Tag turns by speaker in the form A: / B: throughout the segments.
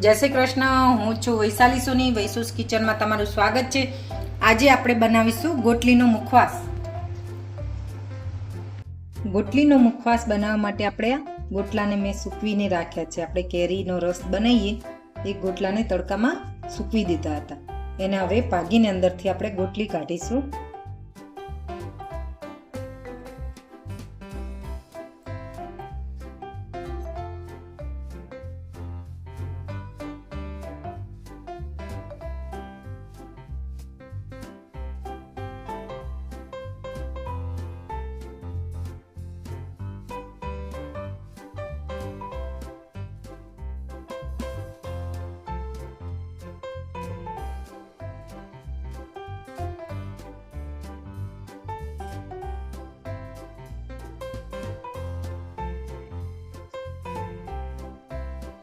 A: જય શ્રી કૃષ્ણ. હું છું વૈશાલી સોની. વૈસુસ કિચનમાં તમારું સ્વાગત છે. આજે આપણે બનાવીશું ગોટલીનો મુખવાસ. ગોટલીનો મુખવાસ બનાવવા માટે આપણે ગોટલાને મેં સૂકવીને રાખ્યા છે. આપણે કેરીનો રસ બનાવીએ એ ગોટલાને તડકામાં સૂકવી દીધા હતા. એને હવે પાગીને અંદરથી આપણે ગોટલી કાઢીશું.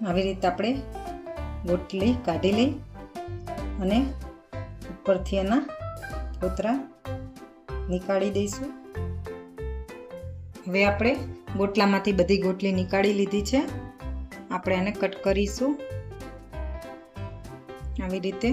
A: આવી રીતે આપણે ગોટલી કાઢી લઈ અને ઉપરથી એના ફોતરા નીકાળી દઈશું. હવે આપણે ગોટલામાંથી બધી ગોટલી નીકાળી લીધી છે. આપણે આને કટ કરીશું આવી રીતે.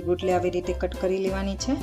A: ગોટલી આવી રીતે કટ કરી લેવાની છે.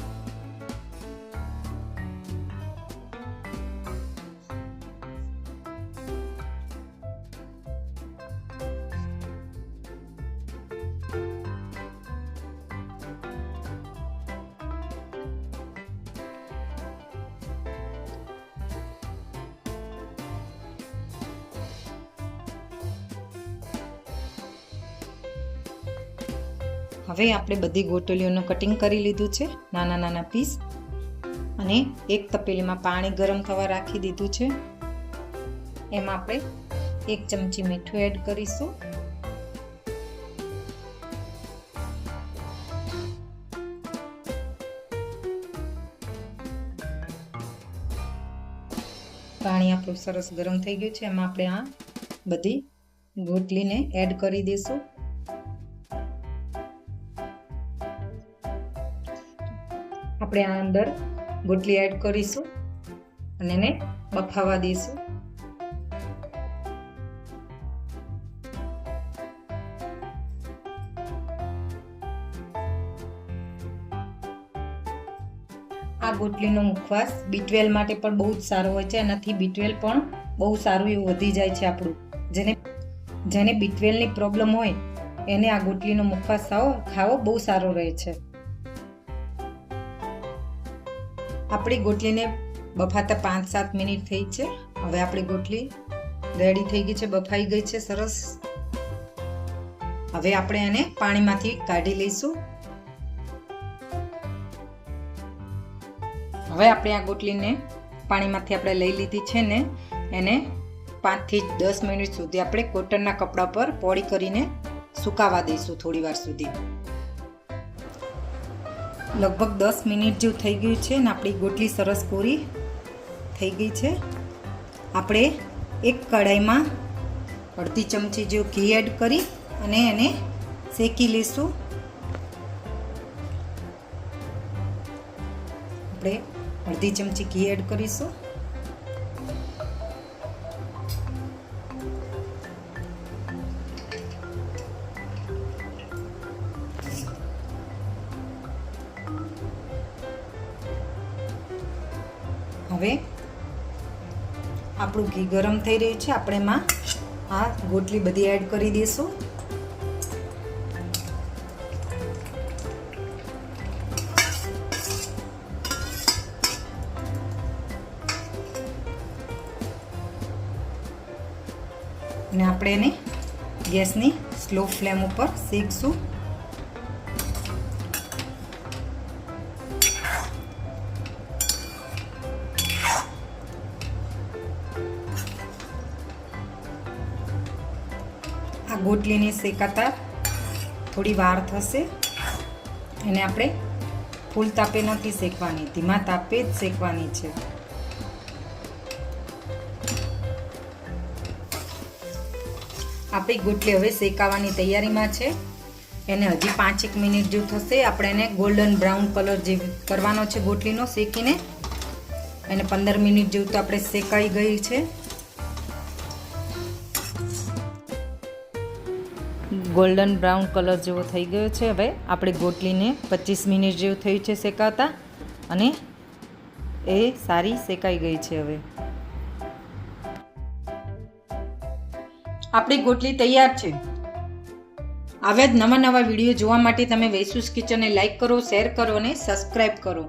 A: હવે આપણે બધી ગોટલીઓનું કટિંગ કરી લીધું છે, નાના નાના પીસ. અને એક તપેલીમાં પાણી ગરમ થવા રાખી દીધું છે. એમાં આપણે 1 ચમચી મીઠું એડ કરીશું. પાણી આપણું સરસ ગરમ થઈ ગયું છે. એમાં આપણે આ બધી ગોટલીને એડ કરી દઈશું. આપણે આ અંદર ગોટલી એડ કરીશું અને એને બફાવા દઈશું. આ ગોટલીનો મુખવાસ B12 માટે પણ બહુ જ સારો હોય છે. એનાથી B12 પણ બહુ સારું એવું વધી જાય છે આપણું. જેને B12 ની પ્રોબ્લેમ હોય એને આ ગોટલીનો મુખવાસ ખાવો બહુ સારો રહે છે. આપણી ગોટલીને બફાતા 5-7 મિનિટ થઈ છે. હવે આપણી ગોટલી રેડી થઈ ગઈ છે, બફાઈ ગઈ છે સરસ. હવે આપણે એને પાણીમાંથી કાઢી લઈશું. હવે આપણે આ ગોટલીને પાણીમાંથી આપણે લઈ લીધી છે ને એને 5 થી 10 મિનિટ સુધી આપણે કોટનના કપડા પર પોળી કરીને સુકાવા દઈશું થોડી વાર સુધી. લગભગ 10 મિનિટ જેવું થઈ ગયું છે ને આપણી ગોટલી સરસ કોરી થઈ ગઈ છે. આપણે એક કઢાઈમાં અડધી ચમચી જેવું ઘી એડ કરી અને એને શેકી લઈશું. આપણે અડધી ચમચી ઘી એડ કરીશું. હવે આપણું ઘી ગરમ થઈ રહ્યું છે. આપણે એમાં આ ગોટલી બધી એડ કરી દઈશું. અને આપણે એને ગેસની સ્લો ફ્લેમ ઉપર શેકશું. આ ગોટલીને શેકાતા થોડી વાર થશે. એને આપણે ફૂલ તાપે નથી શેકવાની, ધીમા તાપે જ શેકવાની છે. આપણી ગોટલી હવે શેકાવાની તૈયારીમાં છે. એને હજી 5 મિનિટ જેવું થશે. આપણે એને ગોલ્ડન બ્રાઉન કલર જે કરવાનો છે ગોટલીનો શેકીને. એને 15 મિનિટ જેવું તો આપણે શેકાઈ ગઈ છે. ગોલ્ડન બ્રાઉન કલર જેવો થઈ ગયો છે. હવે આપણે ગોટલીને 25 મિનિટ જેવું થયું છે શેકાતા અને એ સારી શેકાઈ ગઈ છે. હવે આપણી ગોટલી તૈયાર છે. આવા જ નવા વિડીયો જોવા માટે તમે વૈસુસ કિચનને લાઈક કરો, શેર કરો અને સબસ્ક્રાઈબ કરો.